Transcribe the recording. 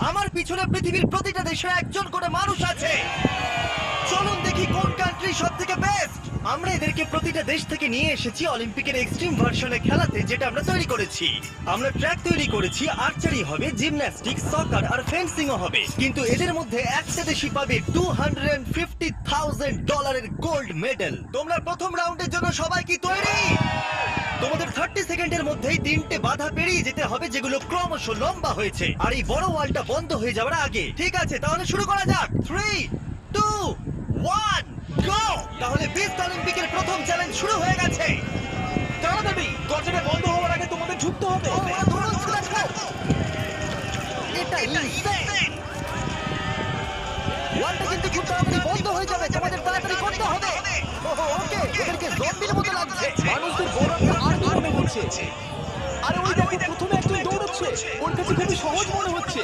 আমার পিছনে পৃথিবীর প্রতিটা দেশে একজন করে মানুষ আছে। চলুন দেখি কোন কান্ট্রি সব থেকে বেস্ট। আমরা এদেরকে প্রতিটা দেশ থেকে নিয়ে এসেছি অলিম্পিকের এক্সট্রিম ভার্সনে খেলাতে, যেটা আমরা তৈরি করেছি। আমরা ট্র্যাক তৈরি করেছি, আর্চারি হবে, জিমন্যাস্টিক্স, সকার আর ফেন্সিংও হবে। কিন্তু এদের মধ্যে একটা দেশই পাবে $250,000 গোল্ড মেডেল। তোমরা প্রথম রাউন্ডের জন্য সবাই কি তৈরি? তোমাদের 30 সেকেন্ডের মধ্যেই 3টে বাধা পেরিয়ে যেতে হবে, যেগুলো ক্রমশ লম্বা হয়েছে, আর এই বড় ওয়ালটা বন্ধ হয়ে যাওয়ার আগে। ঠিক আছে, তাহলে শুরু করা যাক। 3, 2, 1, গো! তাহলে বিস্ট অলিম্পিকের প্রথম চ্যালেঞ্জ শুরু হয়ে গেছে। তাড়াতাড়ি দরজাটা বন্ধ হওয়ার আগে তোমাদের ঢুকতে হবে। ও, ওরা দৌড়াচ্ছে দেখো। এটা insane! ওয়ালটা কিন্তু খুব তাড়াতাড়ি বন্ধ হয়ে যাবে, তোমাদের তাড়াতাড়ি করতে হবে। ওকে, এদেরকে জম্বির মতো লাগছে। মানুষদের বড় একটা আর্মি মনে হচ্ছে। আরে ওই দেখো, প্রথমে একজন দৌড়চ্ছে, ওর কাছে খুবই সহজ মনে হচ্ছে।